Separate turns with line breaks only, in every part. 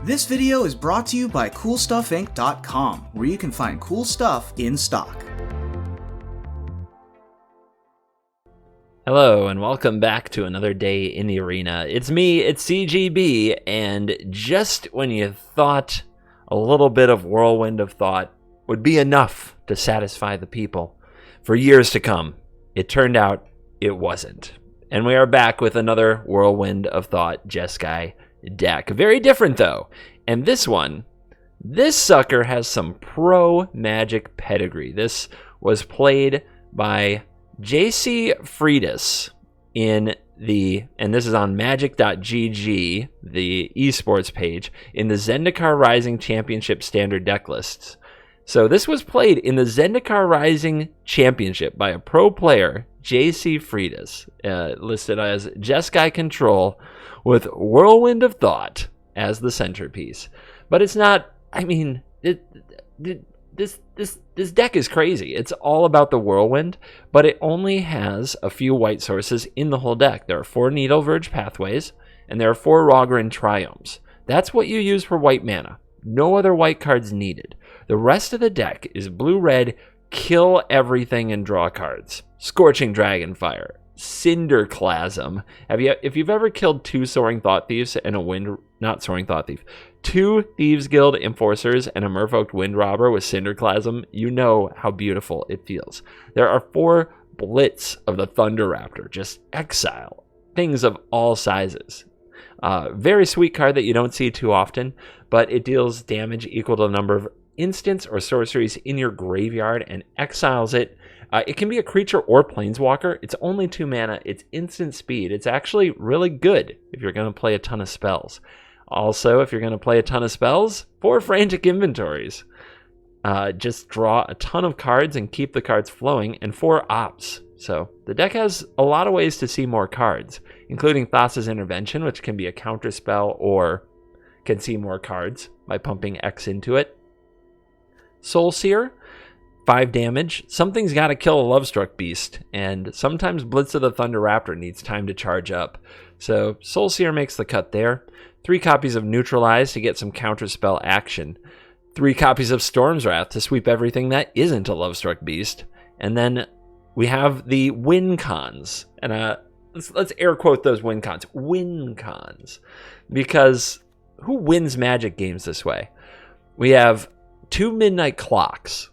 This video is brought to you by CoolStuffInc.com, where you can find cool stuff in stock.
Hello, and welcome back to another day in the arena. It's me, it's CGB, and just when you thought a little bit of whirlwind of thought would be enough to satisfy the people for years to come, it turned out it wasn't. And we are back with another whirlwind of thought Jeskai deck. Very different though. And this sucker has some pro Magic pedigree. This was played by Jeskai Whirlwind and this is on magic.gg, the eSports page, in the Zendikar Rising Championship standard deck lists. So this was played in the Zendikar Rising Championship by a pro player, Jeskai Whirlwind, listed as Jeskai Control with Whirlwind of Thought as the centerpiece. But it's not, I mean, this deck is crazy. It's all about the Whirlwind, but it only has a few white sources in the whole deck. There are 4 Needle Verge Pathways, and there are 4 Rogren Triomes. That's what you use for white mana. No other white cards needed. The rest of the deck is blue-red, kill everything and draw cards. Scorching Dragonfire, Cinderclasm. If you've ever killed 2 Soaring Thought Thieves and a not Soaring Thought Thief, 2 Thieves Guild Enforcers and a Merfolk Wind Robber with Cinderclasm, you know how beautiful it feels. There are 4 Blitz of the Thunder Raptor, just exile things of all sizes. Very sweet card that you don't see too often, but it deals damage equal to the number of instants or sorceries in your graveyard and exiles it. It can be a creature or planeswalker. It's only 2 mana. It's instant speed. It's actually really good if you're going to play a ton of spells. Also, if you're going to play a ton of spells, 4 Frantic Inventories. Just draw a ton of cards and keep the cards flowing, and 4 Ops. So the deck has a lot of ways to see more cards, including Thassa's Intervention, which can be a counter spell or can see more cards by pumping X into it. Soulseer, 5 damage. Something's got to kill a Lovestruck Beast, and sometimes Blitz of the Thunder Raptor needs time to charge up. So Soulseer makes the cut there. 3 copies of Neutralize to get some counterspell action. 3 copies of Storm's Wrath to sweep everything that isn't a Lovestruck Beast. And then we have the win cons. And let's air quote those win cons. Win cons. Because who wins Magic games this way? We have 2 Midnight Clocks.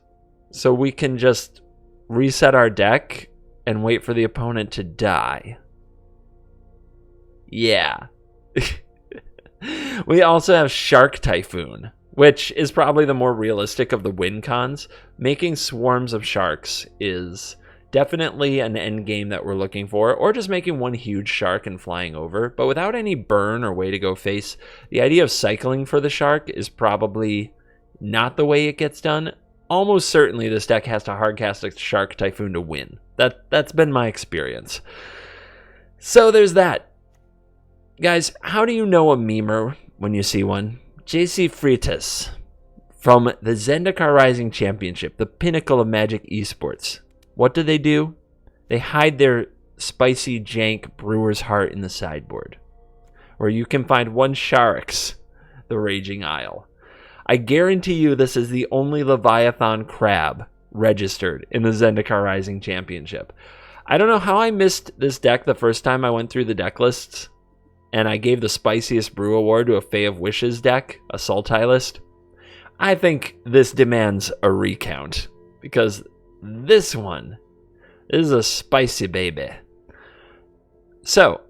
So we can just reset our deck and wait for the opponent to die. Yeah. We also have Shark Typhoon, which is probably the more realistic of the win cons. Making swarms of sharks is definitely an end game that we're looking for, or just making one huge shark and flying over. But without any burn or way to go face, the idea of cycling for the shark is probably not the way it gets done. Almost certainly this deck has to hardcast a Shark Typhoon to win. That's been my experience. So there's that. Guys, how do you know a memer when you see one? Jeskai Whirlwind from the Zendikar Rising Championship, the pinnacle of Magic eSports. What do? They hide their spicy jank Brewer's Heart in the sideboard, where you can find 1 Sharks, the Raging Isle. I guarantee you this is the only Leviathan Crab registered in the Zendikar Rising Championship. I don't know how I missed this deck the first time I went through the deck lists, and I gave the Spiciest Brew Award to a Fae of Wishes deck, a Sultai list. I think this demands a recount, because this one is a spicy baby. So,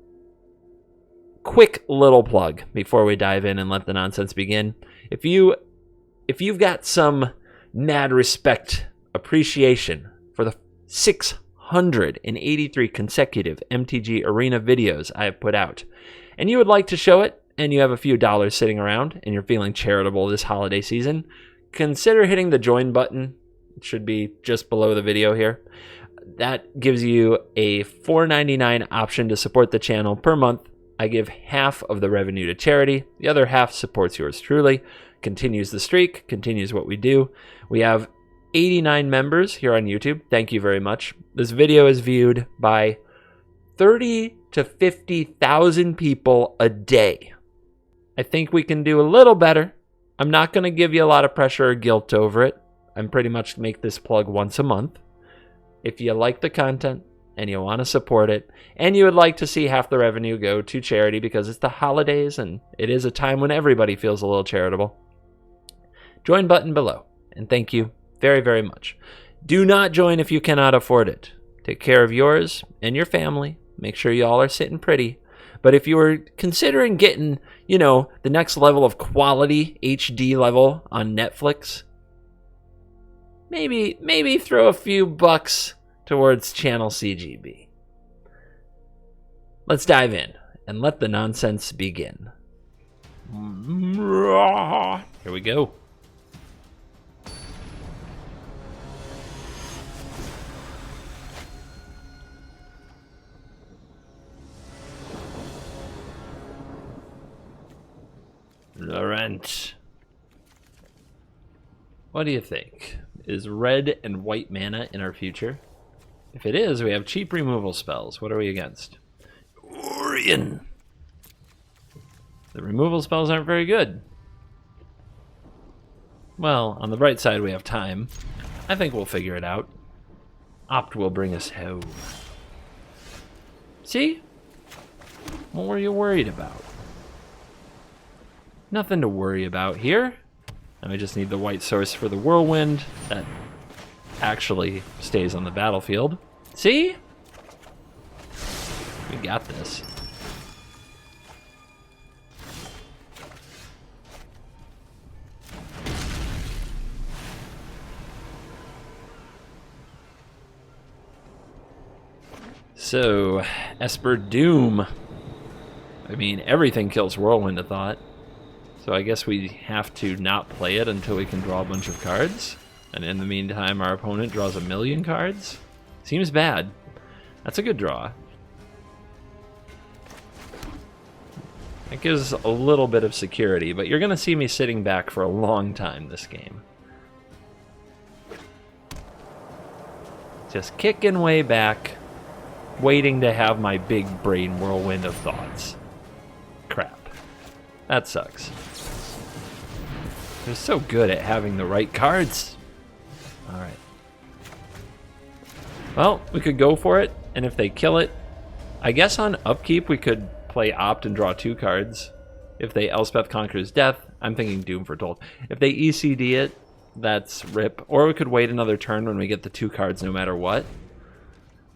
quick little plug before we dive in and let the nonsense begin. If you've got some mad respect, appreciation for the 683 consecutive MTG Arena videos I have put out, and you would like to show it, and you have a few dollars sitting around, and you're feeling charitable this holiday season, consider hitting the join button. It should be just below the video here. That gives you a $4.99 option to support the channel per month. I give half of the revenue to charity. The other half supports yours truly, continues the streak, continues what we do. We have 89 members here on YouTube. Thank you very much. This video is viewed by 30 to 50,000 people a day. I think we can do a little better. I'm not going to give you a lot of pressure or guilt over it. I'm pretty much make this plug once a month. If you like the content and you want to support it, and you would like to see half the revenue go to charity because it's the holidays and it is a time when everybody feels a little charitable, join button below. And thank you very, very much. Do not join if you cannot afford it. Take care of yours and your family. Make sure you all are sitting pretty. But if you were considering getting, you know, the next level of quality HD level on Netflix, maybe throw a few bucks towards channel CGB. Let's dive in and let the nonsense begin. Here we go. Laurent. What do you think? Is red and white mana in our future? If it is, we have cheap removal spells. What are we against? Yorion. The removal spells aren't very good. Well, on the bright side, we have time. I think we'll figure it out. Opt will bring us home. See? What were you worried about? Nothing to worry about here. Now I just need the white source for the Whirlwind that actually stays on the battlefield. See? We got this. So, Esper Doom. I mean, everything kills Whirlwind, I thought. So I guess we have to not play it until we can draw a bunch of cards. And in the meantime, our opponent draws 1,000,000 cards. Seems bad. That's a good draw. It gives a little bit of security, but you're going to see me sitting back for a long time this game. Just kicking way back, waiting to have my big brain whirlwind of thoughts. Crap. That sucks. They're so good at having the right cards. Alright. Well, we could go for it, and if they kill it, I guess on upkeep we could play Opt and draw 2 cards. If they Elspeth Conqueror's Death, I'm thinking Doom Foretold. If they ECD it, that's RIP. Or we could wait another turn when we get the 2 cards no matter what.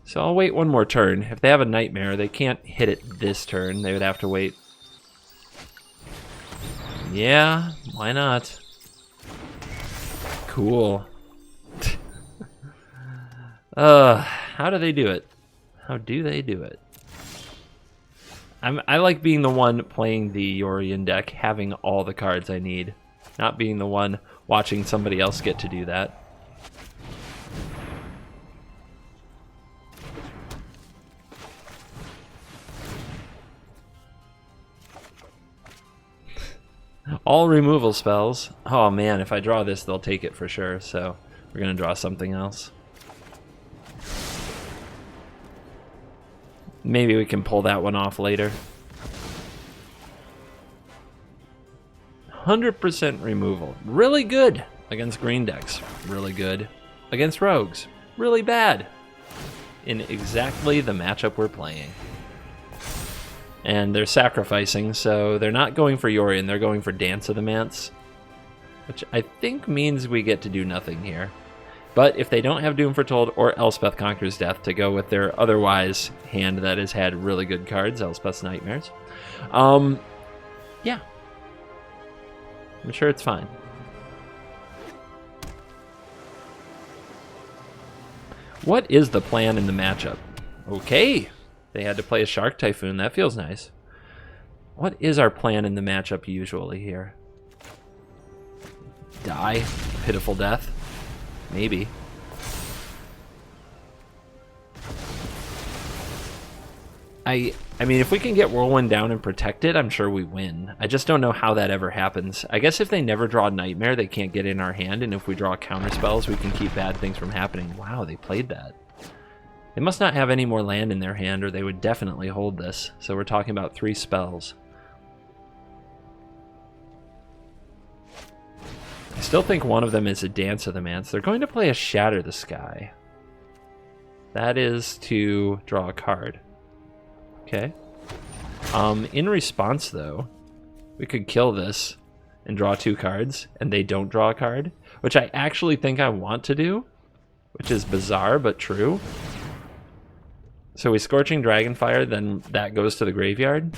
So I'll wait one more turn. If they have a Nightmare, they can't hit it this turn. They would have to wait. Yeah, why not? Cool. How do they do it? How do they do it? I like being the one playing the Yorion deck, having all the cards I need. Not being the one watching somebody else get to do that. All removal spells. Oh man, if I draw this, they'll take it for sure. So we're going to draw something else. Maybe we can pull that one off later. 100% removal. Really good against green decks. Really good against rogues. Really bad in exactly the matchup we're playing. And they're sacrificing, so they're not going for Yorion, they're going for Dance of the Manse, which I think means we get to do nothing here. But if they don't have Doom Foretold or Elspeth Conqueror's Death to go with their otherwise hand that has had really good cards, Elspeth's Nightmares, yeah. I'm sure it's fine. What is the plan in the matchup? Okay. They had to play a Shark Typhoon. That feels nice. What is our plan in the matchup usually here? Die? Pitiful death? Maybe. I mean, if we can get Whirlwind down and protect it, I'm sure we win. I just don't know how that ever happens. I guess if they never draw Nightmare, they can't get in our hand, and if we draw counter spells, we can keep bad things from happening. Wow, they played that. They must not have any more land in their hand, or they would definitely hold this. So we're talking about 3 spells. I still think one of them is a Dance of the Mance. They're going to play a Shatter the Sky. That is to draw a card. Okay. In response, though, we could kill this and draw 2 cards, and they don't draw a card, which I actually think I want to do, which is bizarre but true. So we Scorching Dragonfire, then that goes to the graveyard,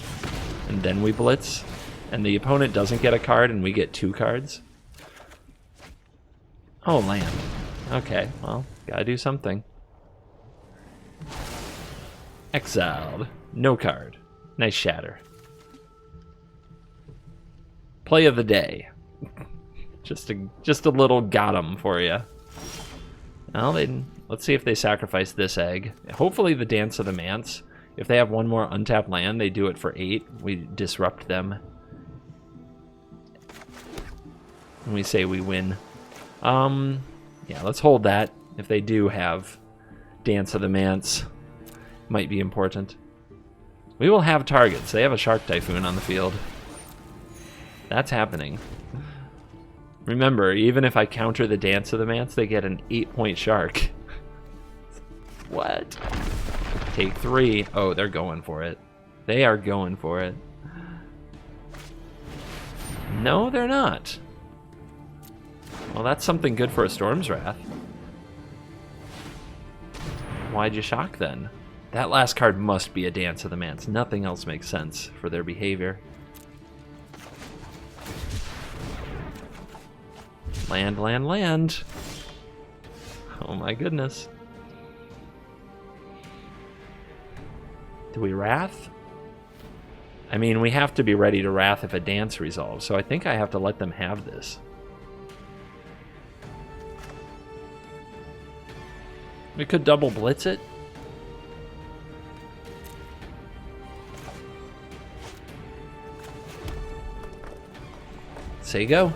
and then we blitz, and the opponent doesn't get a card, and we get 2 cards. Oh, land. Okay, well, gotta do something. Exiled. No card. Nice shatter. Play of the day. just a little got 'em for you. Well, let's see if they sacrifice this egg. Hopefully the Dance of the Mance. If they have one more untapped land, they do it for 8. We disrupt them. And we say we win. Yeah, let's hold that. If they do have Dance of the Mance, might be important. We will have targets. They have a Shark Typhoon on the field. That's happening. Remember, even if I counter the Dance of the Mance, they get an 8-point Shark. What? Take 3. Oh, they're going for it. They are going for it. No, they're not. Well, that's something good for a Storm's Wrath. Why'd you shock then? That last card must be a Dance of the Mance. Nothing else makes sense for their behavior. Land, land, land. Oh my goodness. Do we Wrath? I mean, we have to be ready to Wrath if a Dance resolves, so I think I have to let them have this. We could double blitz it. Say go.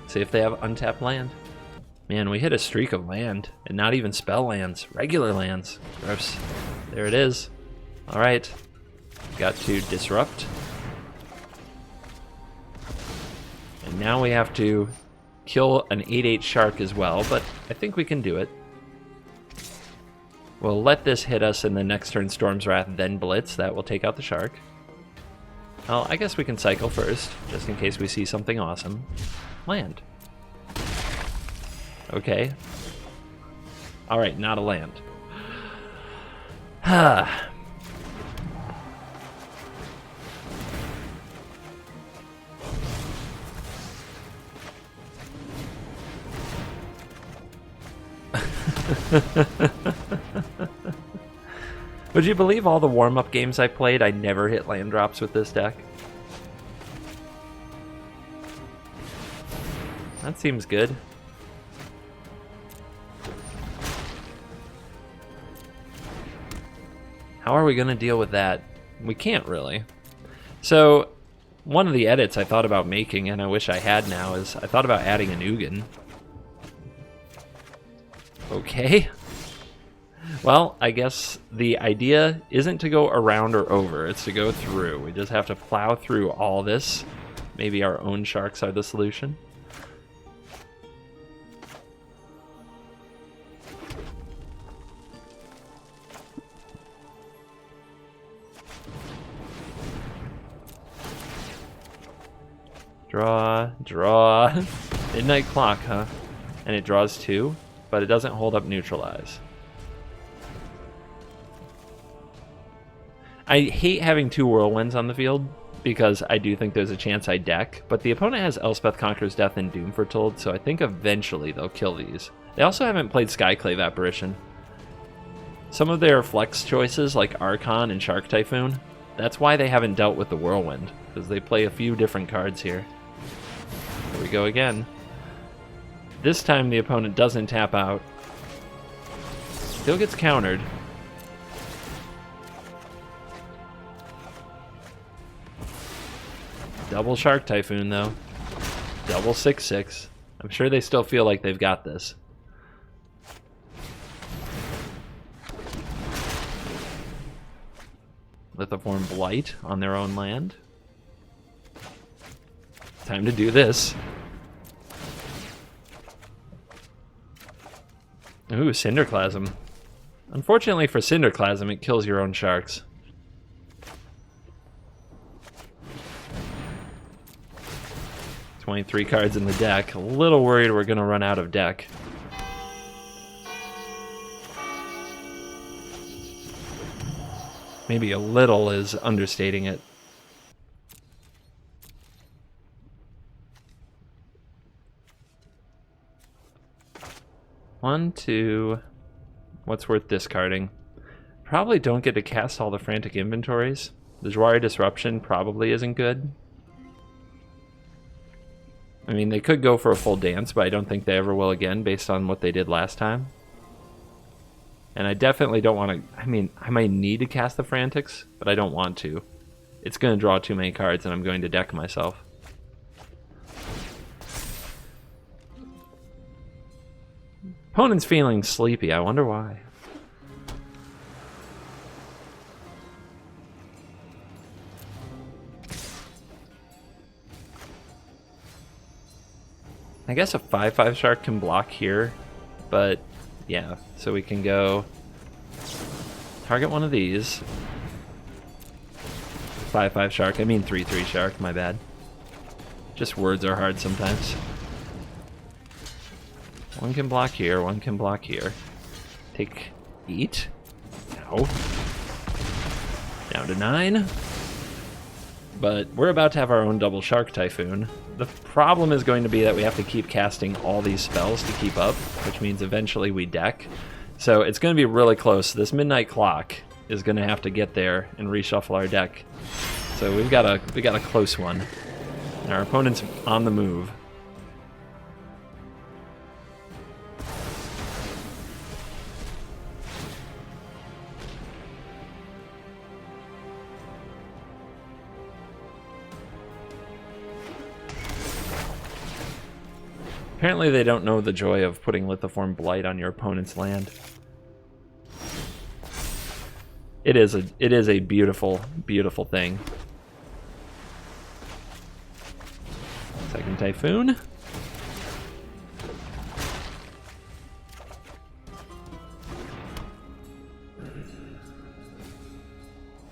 See if they have untapped land. Man, we hit a streak of land, and not even spell lands, regular lands. Gross. There it is. All right. Got to disrupt. And now we have to kill an 8/8 shark as well, but I think we can do it. We'll let this hit us in the next turn Storm's Wrath, then Blitz. That will take out the shark. Well, I guess we can cycle first, just in case we see something awesome. Land. Okay. Alright, not a land. Would you believe all the warm-up games I played, I never hit land drops with this deck? That seems good. How are we going to deal with that? We can't really. So, one of the edits I thought about making, and I wish I had now, is I thought about adding an Ugin. Okay. Well, I guess the idea isn't to go around or over, it's to go through. We just have to plow through all this. Maybe our own sharks are the solution. Draw. Midnight Clock, huh? And it draws 2, but it doesn't hold up Neutralize. I hate having 2 Whirlwinds on the field, because I do think there's a chance I deck, but the opponent has Elspeth Conquers Death and Doom Foretold, so I think eventually they'll kill these. They also haven't played Skyclave Apparition. Some of their flex choices, like Archon and Shark Typhoon, that's why they haven't dealt with the Whirlwind, because they play a few different cards here. Here we go again. This time the opponent doesn't tap out. Still gets countered. Double Shark Typhoon, though. Double 6/6. I'm sure they still feel like they've got this. Lithoform Blight on their own land. Time to do this. Ooh, Cinderclasm. Unfortunately for Cinderclasm, it kills your own sharks. "23 cards in the deck. A little worried we're gonna run out of deck. Maybe a little is understating it. One, two. What's worth discarding? Probably don't get to cast all the Frantic Inventories. The Jwari Disruption probably isn't good. I mean, they could go for a full dance, but I don't think they ever will again based on what they did last time. And I definitely don't want to... I mean, I might need to cast the Frantics, but I don't want to. It's going to draw too many cards and I'm going to deck myself. Opponent's feeling sleepy. I wonder why. I guess a 5/5 shark can block here, but yeah, so we can go target one of these. 5/5 shark, I mean 3/3 shark, my bad. Just words are hard sometimes. One can block here, one can block here. Take 8. No. Down to 9. But we're about to have our own double Shark Typhoon. The problem is going to be that we have to keep casting all these spells to keep up, which means eventually we deck. So it's going to be really close. This Midnight Clock is going to have to get there and reshuffle our deck. So we got a close one. And our opponent's on the move. Apparently they don't know the joy of putting Lithiform Blight on your opponent's land. It is a beautiful, beautiful thing. Second Typhoon.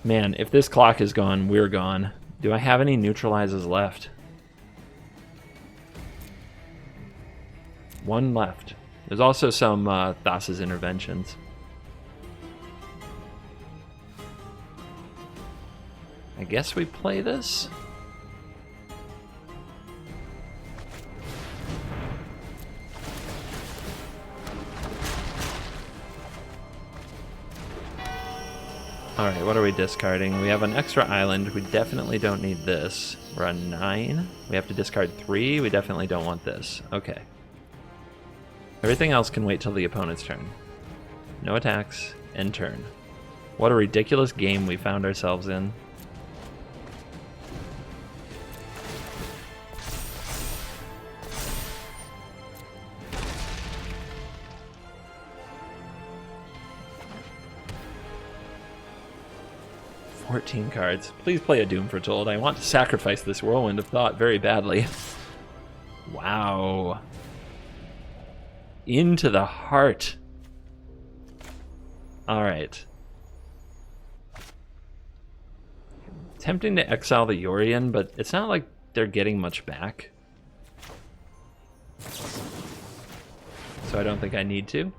Man, if this clock is gone, we're gone. Do I have any neutralizers left? One left. There's also some Thassa's Interventions. I guess we play this? Alright, what are we discarding? We have an extra island. We definitely don't need this. We're on 9. We have to discard 3. We definitely don't want this. Okay. Everything else can wait till the opponent's turn. No attacks, end turn. What a ridiculous game we found ourselves in. "14 cards. Please play a Doom Foretold. I want to sacrifice this Whirlwind of Thought very badly." Wow. Into the heart. Alright. Tempting to exile the Yorion, but it's not like they're getting much back. So I don't think I need to.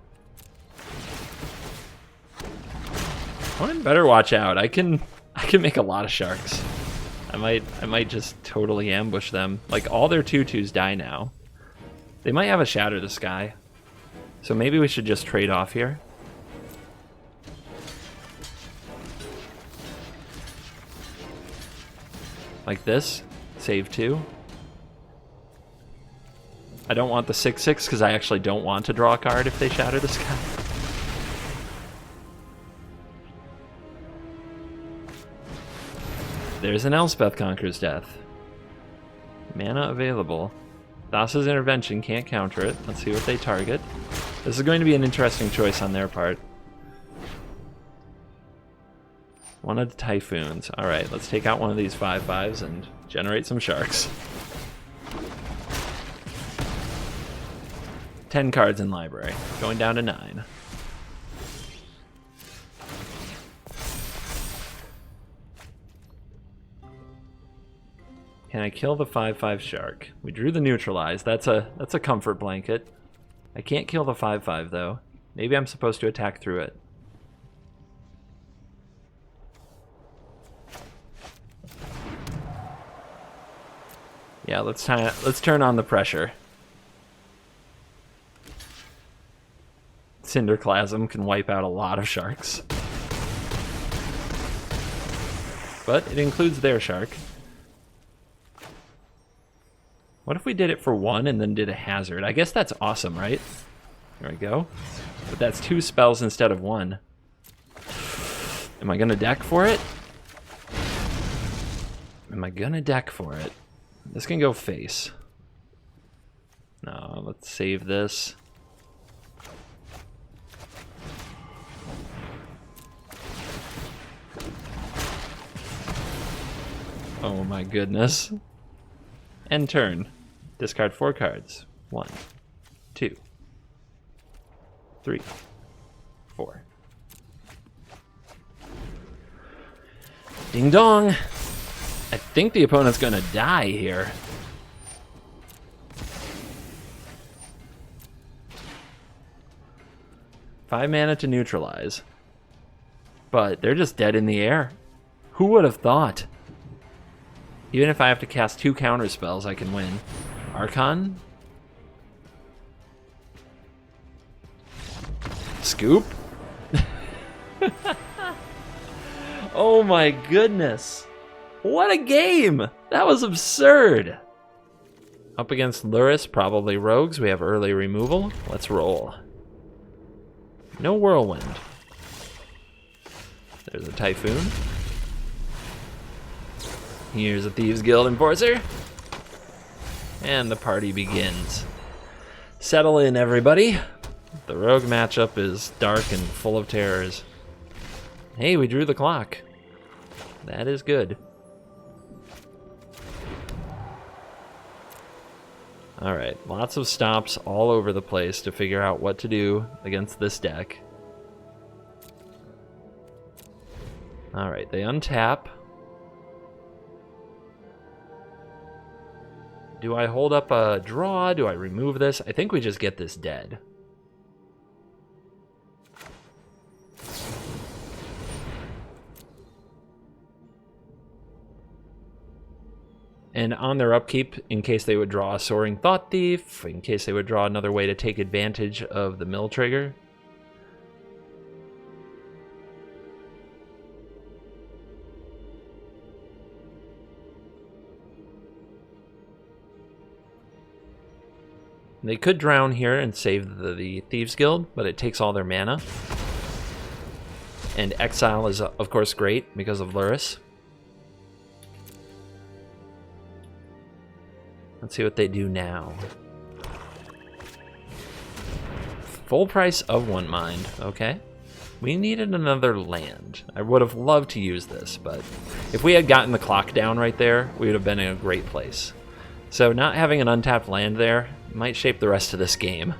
Opponent better watch out. I can make a lot of sharks. I might just totally ambush them. Like, all their 2/2s die now. They might have a Shatter the Sky. So maybe we should just trade off here. Like this. Save 2. I don't want the 6/6 because I actually don't want to draw a card if they Shatter the Sky. There's an Elspeth Conquers Death. Mana available. Thassa's Intervention can't counter it. Let's see what they target. This is going to be an interesting choice on their part. One of the Typhoons. Alright, let's take out one of these 5/5s and generate some sharks. 10 cards in library. Going down to 9. Can I kill the 5/5 shark? We drew the neutralize. That's a comfort blanket. I can't kill the 5/5 though. Maybe I'm supposed to attack through it. Yeah, let's turn on the pressure. Cinderclasm can wipe out a lot of sharks. But it includes their shark. What if we did it for 1 and then did a hazard? I guess that's awesome, right? There we go. But that's 2 spells instead of 1. Am I gonna deck for it? Am I gonna deck for it? This can go face. No, let's save this. Oh my goodness. End turn. Discard 4 cards. 1, 2, 3, 4. Ding dong! I think the opponent's gonna die here. Five mana to neutralize. But they're just dead in the air. Who would have thought? Even if I have to cast 2 counter spells, I can win. Archon? Scoop? Oh my goodness. What a game! That was absurd! Up against Luris, probably Rogues. We have early removal. Let's roll. No Whirlwind. There's a Typhoon. Here's a Thieves Guild Enforcer. And the party begins. Settle in, everybody. The Rogue matchup is dark and full of terrors. Hey, we drew the clock. That is good. Alright, lots of stops all over the place to figure out what to do against this deck. Alright, they untap. Do I hold up a draw? Do I remove this? I think we just get this dead. And on their upkeep, in case they would draw a Soaring Thought Thief, in case they would draw another way to take advantage of the mill trigger. They could drown here and save the Thieves Guild, but it takes all their mana. And exile is, of course, great because of Luris. Let's see what they do now. Full price of 1 mind. Okay. We needed another land. I would have loved to use this, but if we had gotten the clock down right there, we would have been in a great place. So not having an untapped land there might shape the rest of this game.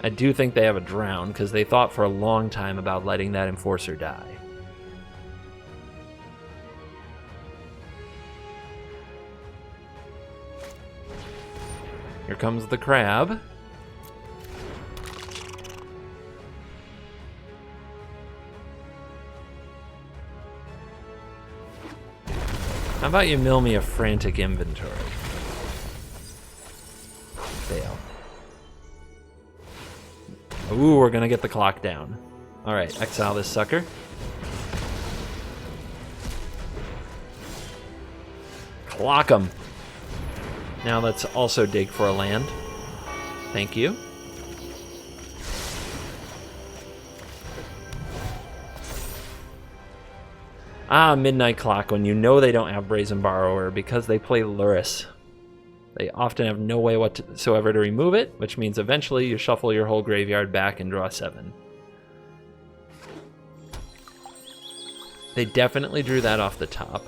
I do think they have a drown, because they thought for a long time about letting that Enforcer die. Here comes the crab. How about you mill me a frantic inventory? Fail. Ooh, we're gonna get the clock down. Alright, exile this sucker. Clock him. Now let's also dig for a land. Thank you. Ah, Midnight Clock, when you know they don't have Brazen Borrower because they play Luris. They often have no way whatsoever to remove it, which means eventually you shuffle your whole graveyard back and draw 7. They definitely drew that off the top.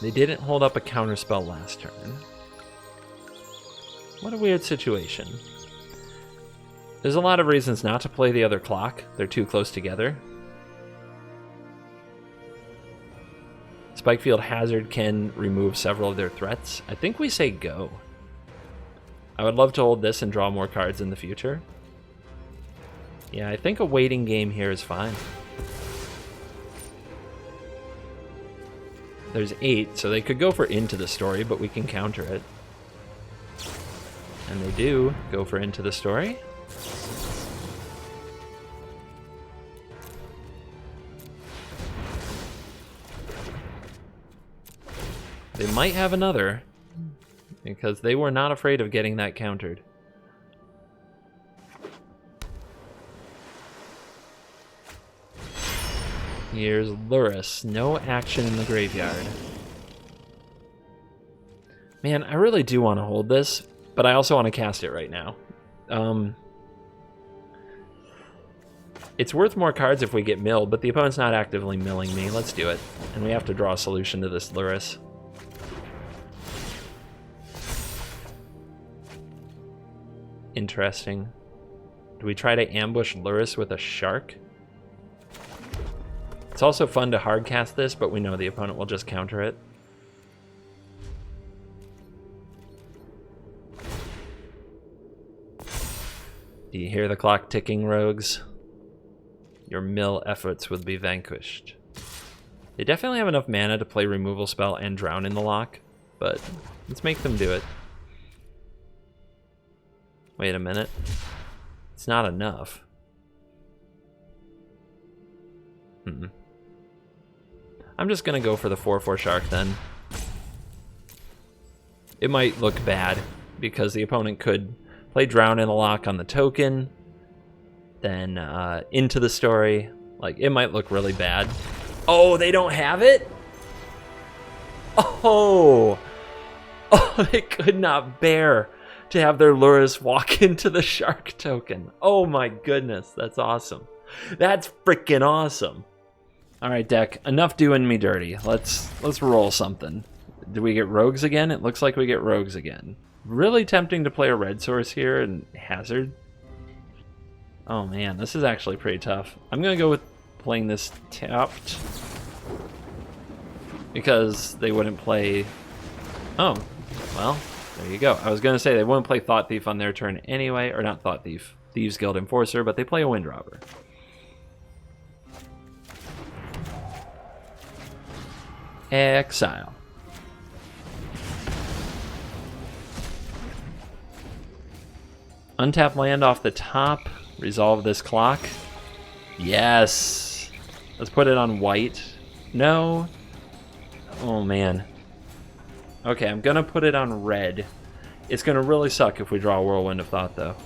They didn't hold up a counterspell last turn. What a weird situation. There's a lot of reasons not to play the other clock. They're too close together. Spikefield Hazard can remove several of their threats. I think we say go. I would love to hold this and draw more cards in the future. Yeah, I think a waiting game here is fine. There's 8, so they could go for Into the Story, but we can counter it. And they do go for Into the Story. They might have another, because they were not afraid of getting that countered. Here's Lurrus. No action in the graveyard. Man, I really do want to hold this, but I also want to cast it right now. It's worth more cards if we get milled, but the opponent's not actively milling me. Let's do it. And we have to draw a solution to this Lurrus. Interesting. Do we try to ambush Lurrus with a shark? It's also fun to hardcast this, but we know the opponent will just counter it. Do you hear the clock ticking, Rogues? Your mill efforts will be vanquished. They definitely have enough mana to play removal spell and drown in the lock, but let's make them do it. Wait a minute. It's not enough. I'm just gonna go for the 4/4 shark then. It might look bad because the opponent could play drown in the lock on the token, then Into the Story. Like, it might look really bad. Oh, they don't have it? Oh, they could not bear to have their Lurrus walk into the shark token. Oh my goodness, that's awesome. That's freaking awesome. All right, deck, enough doing me dirty. Let's roll something. Do we get Rogues again? It looks like we get Rogues again. Really tempting to play a red source here and Hazard. Oh man, this is actually pretty tough. I'm gonna go with playing this tapped because they wouldn't play. Oh, well, there you go. I was gonna say they wouldn't play Thought Thief on their turn anyway, or not Thought Thief, Thieves Guild Enforcer, but they play a Wind Robber. Exile. Untap land off the top. Resolve this clock. Yes. Let's put it on white. No. Oh, man. Okay, I'm going to put it on red. It's going to really suck if we draw a Whirlwind of Thought, though.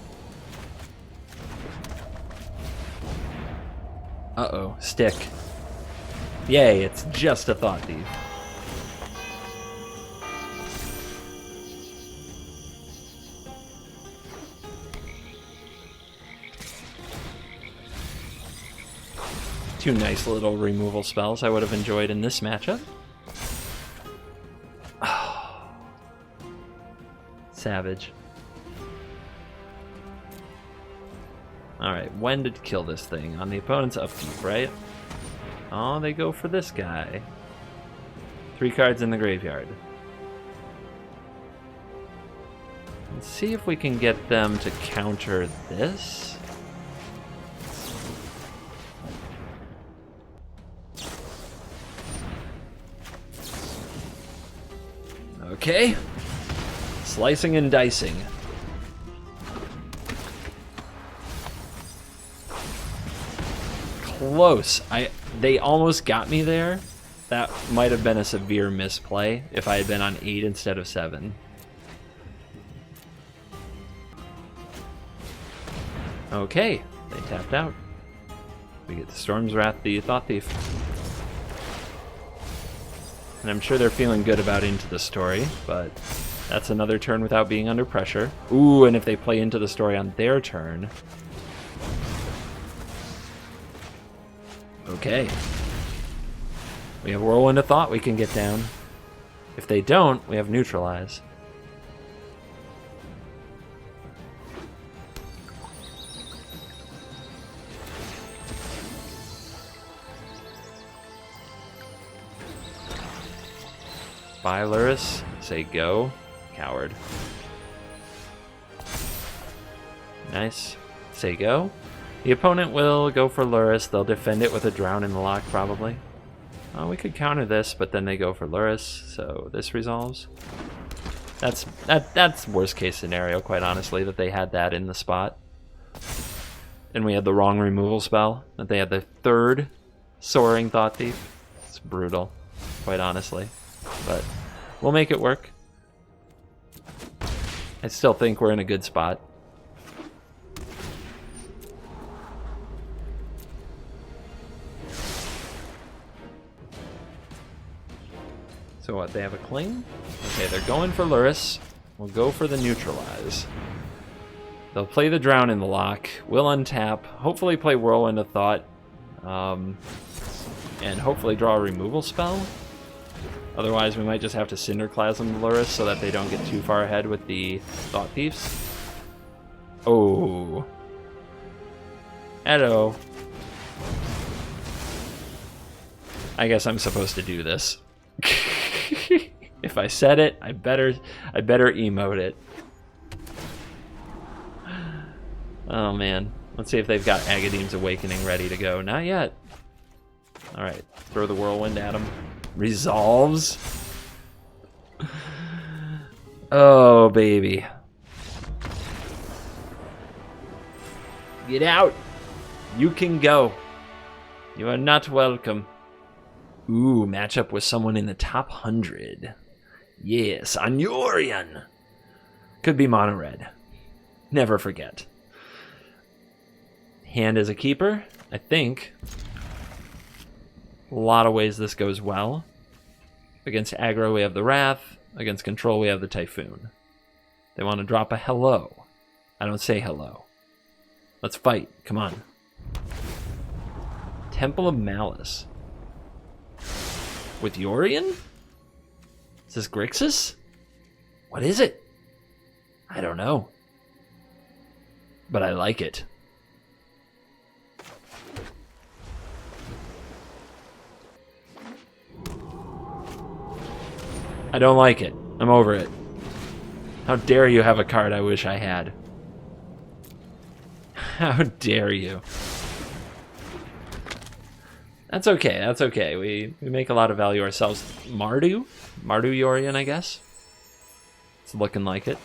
Uh-oh. Stick. Yay, it's just a Thought Thief. Two nice little removal spells I would have enjoyed in this matchup. Oh. Savage. Alright, when to kill this thing? On the opponent's upkeep, right? Oh, they go for this guy. 3 cards in the graveyard. Let's see if we can get them to counter this. Okay. Slicing and dicing. Close. They almost got me there. That might have been a severe misplay if I had been on 8 instead of 7. Okay, they tapped out. We get the Storm's Wrath, the Thought Thief. And I'm sure they're feeling good about Into the Story, but that's another turn without being under pressure. Ooh, and if they play Into the Story on their turn... Okay. We have Whirlwind of Thought we can get down. If they don't, we have Neutralize. Bye, Luris. Say go. Coward. Nice. Say go. The opponent will go for Luris. They'll defend it with a Drown in the Lock, probably. We could counter this, but then they go for Luris, so this resolves. That's worst case scenario, quite honestly, that they had that in the spot. And we had the wrong removal spell, that they had the third Soaring Thought Thief. It's brutal, quite honestly. But we'll make it work. I still think we're in a good spot. So what, they have a Cling? Okay, they're going for Luris. We'll go for the Neutralize. They'll play the Drown in the Lock. We'll untap. Hopefully play Whirlwind of Thought. And hopefully draw a removal spell. Otherwise, we might just have to Cinderclasm the Luris so that they don't get too far ahead with the Thought Thieves. Oh. Hello. I guess I'm supposed to do this. If I said it, I better emote it. Oh man. Let's see if they've got Agadeem's Awakening ready to go. Not yet. Alright, throw the Whirlwind at him. Resolves. Oh baby. Get out. You can go. You are not welcome. Ooh, matchup with someone in the top 100. Yes, on Yorion. Could be mono red. Never forget. Hand as a keeper, I think. A lot of ways this goes well. Against aggro, we have the Wrath. Against control, we have the Typhoon. They want to drop a hello. I don't say hello. Let's fight. Come on. Temple of Malice. With Yorion? Is this Grixis? What is it? I don't know. But I like it. I don't like it. I'm over it. How dare you have a card I wish I had? How dare you? That's okay, that's okay. We make a lot of value ourselves. Mardu? Mardu Yorion, I guess? It's looking like it.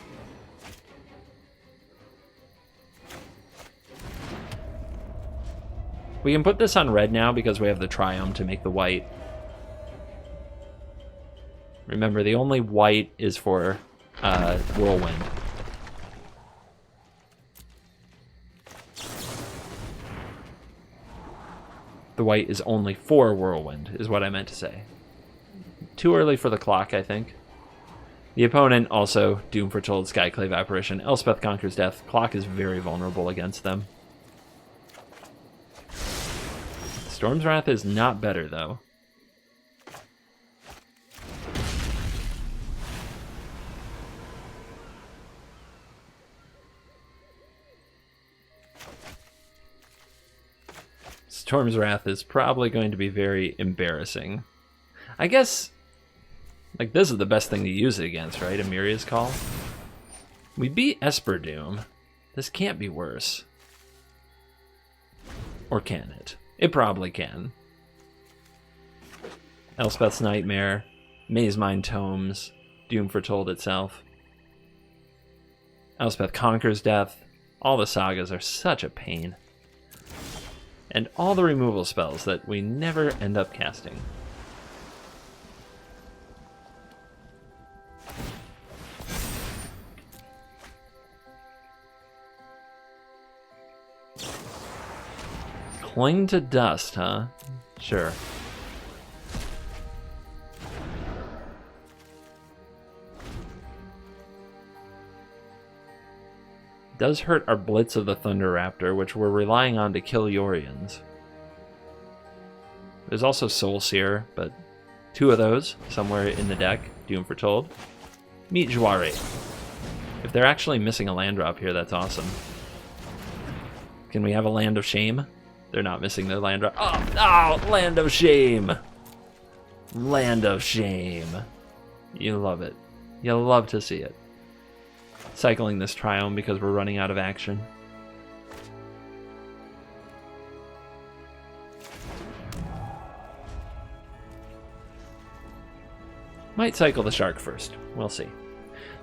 We can put this on red now because we have the Triumph to make the white. Remember, the only white is for Whirlwind. The white is only for Whirlwind, is what I meant to say. Too early for the clock, I think. The opponent also, Doom Foretold, Skyclave Apparition, Elspeth Conquers Death. Clock is very vulnerable against them. Storm's Wrath is not better, though. Storm's Wrath is probably going to be very embarrassing. I guess, like, this is the best thing to use it against, right? Amiria's Call. We beat Esper Doom. This can't be worse. Or can it? It probably can. Elspeth's Nightmare, Maze Mind Tomes, Doom Foretold itself. Elspeth Conquers Death. All the sagas are such a pain. And all the removal spells that we never end up casting. Cling to Dust, huh? Sure. Does hurt our Blitz of the Thunder Raptor, which we're relying on to kill Yorions. There's also Soul Seer, but two of those somewhere in the deck. Doom Foretold. Meet Joire. If they're actually missing a land drop here, that's awesome. Can we have a Land of Shame? They're not missing their land drop. Oh, Land of Shame! Land of Shame. You love it. You'll love to see it. Cycling this Triome because we're running out of action. Might cycle the Shark first. We'll see.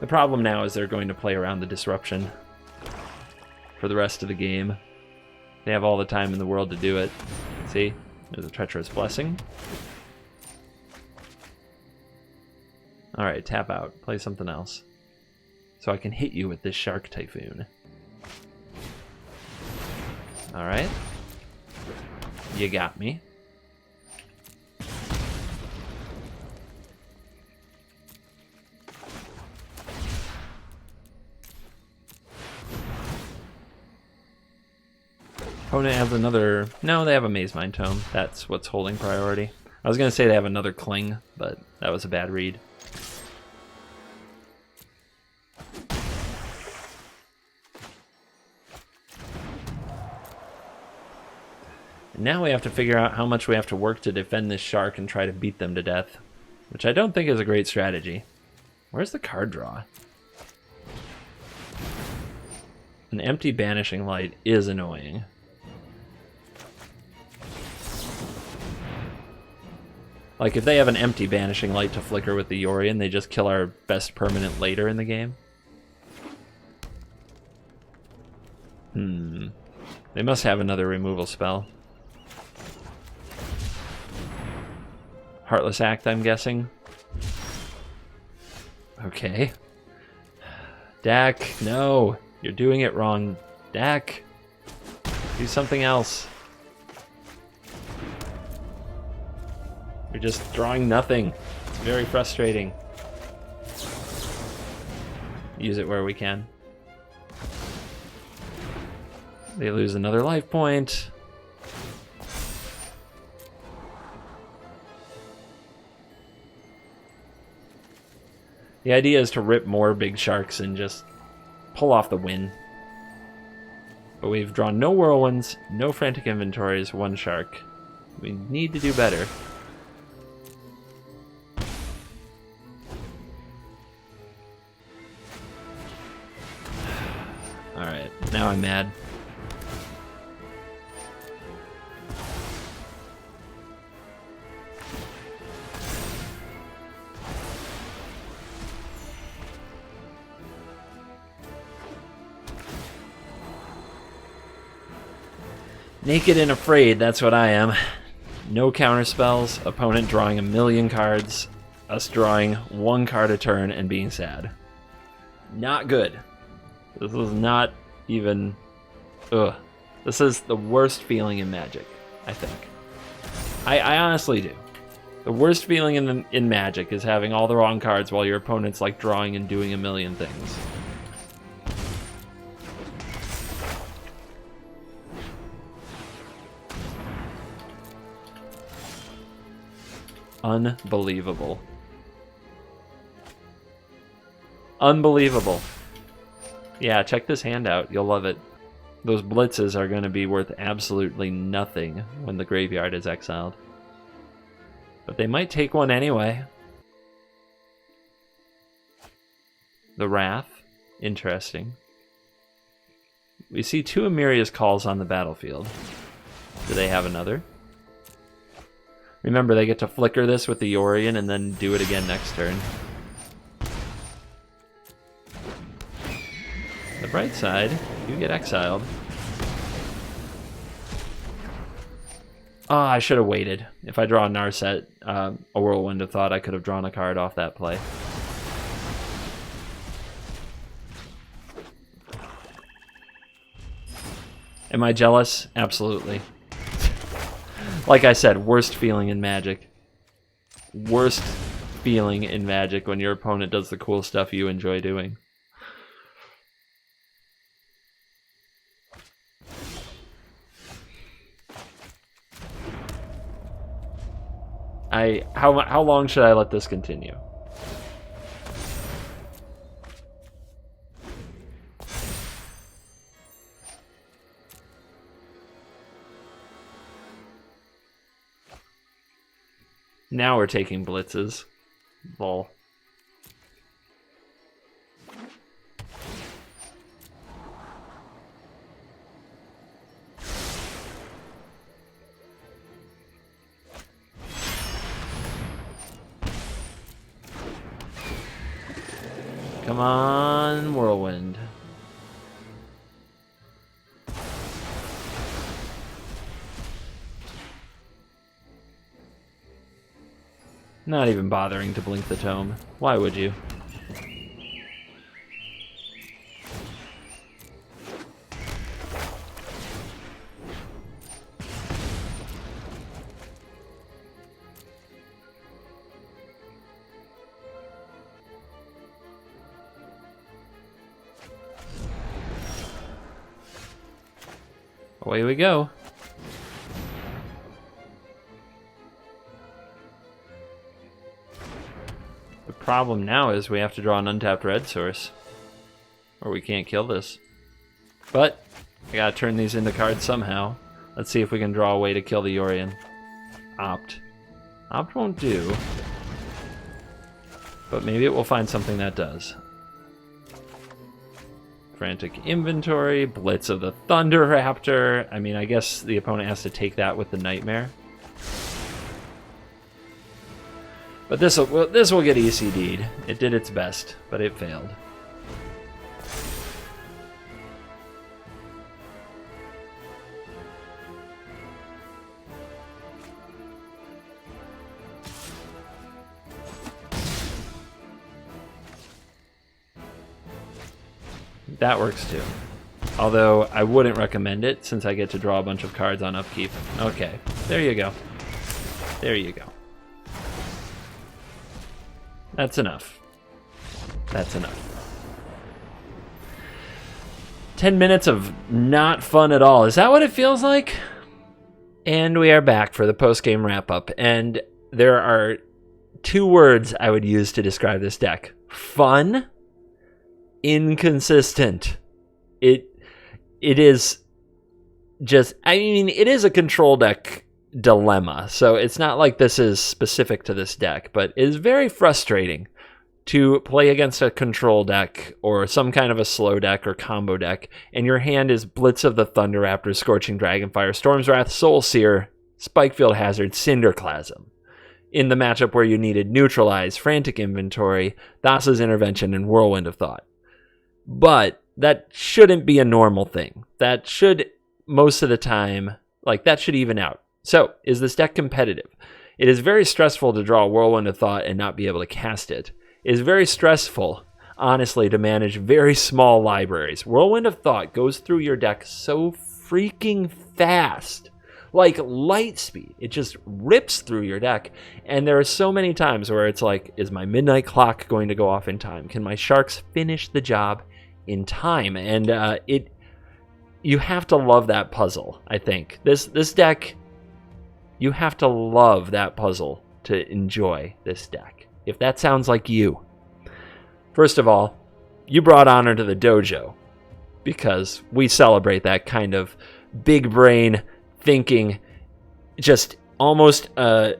The problem now is they're going to play around the disruption for the rest of the game. They have all the time in the world to do it. See? There's a Treacherous Blessing. Alright, tap out. Play something else. So I can hit you with this Shark Typhoon. Alright. You got me. Opponent has another... No, they have a Maze Mind Tome. That's what's holding priority. I was going to say they have another Cling, but that was a bad read. And now we have to figure out how much we have to work to defend this Shark and try to beat them to death, which I don't think is a great strategy. Where's the card draw? An empty Banishing Light is annoying. Like, if they have an empty Banishing Light to flicker with the Yorion, they just kill our best permanent later in the game. They must have another removal spell. Heartless Act, I'm guessing. Okay. Dak, no! You're doing it wrong. Dak! Do something else. You're just drawing nothing. It's very frustrating. Use it where we can. They lose another life point. The idea is to rip more big sharks and just pull off the win. But we've drawn no whirlwinds, no frantic inventories, one shark. We need to do better. Alright, now I'm mad. Naked and afraid, that's what I am. No counter spells, opponent drawing a million cards, us drawing one card a turn and being sad. Not good. This is not even... Ugh. This is the worst feeling in Magic, I think. I honestly do. The worst feeling in Magic is having all the wrong cards while your opponent's like drawing and doing a million things. Unbelievable. Unbelievable. Yeah, check this hand out. You'll love it. Those blitzes are going to be worth absolutely nothing when the graveyard is exiled. But they might take one anyway. The Wrath. Interesting. We see two Amiria's Calls on the battlefield. Do they have another? Remember, they get to flicker this with the Yorion and then do it again next turn. The bright side, you get exiled. I should have waited. If I draw a Narset, a Whirlwind of Thought, I could have drawn a card off that play. Am I jealous? Absolutely. Like I said, worst feeling in Magic. Worst feeling in Magic when your opponent does the cool stuff you enjoy doing. How long should I let this continue? Now we're taking blitzes. Lol. Come on, Whirlwind. Not even bothering to blink the tome. Why would you? Away we go. The problem now is we have to draw an untapped red source, or we can't kill this. But I gotta turn these into cards somehow. Let's see if we can draw a way to kill the Yorion. Opt. Opt won't do, but maybe it will find something that does. Frantic Inventory, Blitz of the Thunder Raptor. I mean, I guess the opponent has to take that with the Nightmare. But this will get ECD'd. It did its best, but it failed. That works too. Although I wouldn't recommend it since I get to draw a bunch of cards on upkeep. Okay, there you go. There you go. That's enough. That's enough. 10 minutes of not fun at all. Is that what it feels like? And we are back for the post-game wrap-up. And there are 2 words I would use to describe this deck. Fun. Inconsistent. It is just, I mean, it is a control deck dilemma, so it's not like this is specific to this deck, but it is very frustrating to play against a control deck or some kind of a slow deck or combo deck, and your hand is Blitz of the Thunder Raptor, Scorching Dragonfire, Storm's Wrath, Soul Seer, Spikefield Hazard, Cinderclasm, in the matchup where you needed Neutralize, Frantic Inventory, Thassa's Intervention, and Whirlwind of Thought. But that shouldn't be a normal thing. That should, most of the time, like, that should even out. So, is this deck competitive? It is very stressful to draw Whirlwind of Thought and not be able to cast it. It is very stressful, honestly, to manage very small libraries. Whirlwind of Thought goes through your deck so freaking fast. Like light speed. It just rips through your deck. And there are so many times where it's like, is my midnight clock going to go off in time? Can my sharks finish the job in time? And you have to love that puzzle, I think. This deck, you have to love that puzzle to enjoy this deck. If that sounds like you. First of all, you brought honor to the dojo, because we celebrate that kind of big brain thinking, just almost a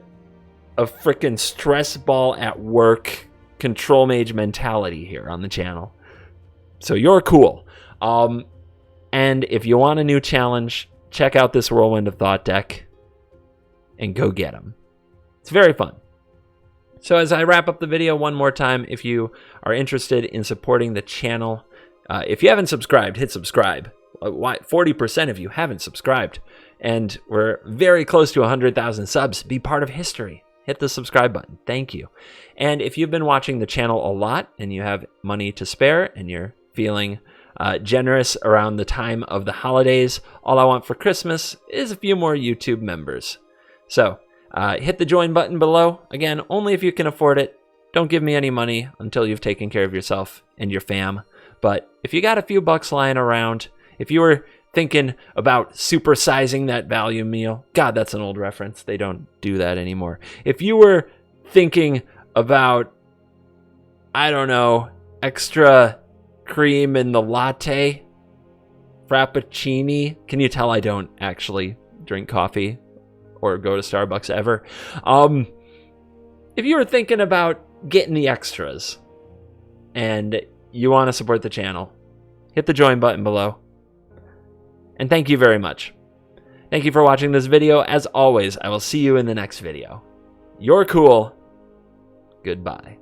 freaking stress ball at work control mage mentality here on the channel. So you're cool. And if you want a new challenge, check out this Whirlwind of Thought deck and go get them. It's very fun. So as I wrap up the video one more time, if you are interested in supporting the channel, if you haven't subscribed, hit subscribe. Why 40% of you haven't subscribed, and we're very close to 100,000 subs. Be part of history. Hit the subscribe button. Thank you. And if you've been watching the channel a lot and you have money to spare and you're feeling generous around the time of the holidays, all I want for Christmas is a few more YouTube members. So hit the join button below. Again, only if you can afford it. Don't give me any money until you've taken care of yourself and your fam. But if you got a few bucks lying around, if you were thinking about supersizing that value meal, God, that's an old reference. They don't do that anymore. If you were thinking about, I don't know, extra cream in the latte, frappuccini. Can you tell I don't actually drink coffee or go to Starbucks ever? If you were thinking about getting the extras and you want to support the channel, hit the join button below. And thank you very much. Thank you for watching this video. As always, I will see you in the next video. You're cool. Goodbye.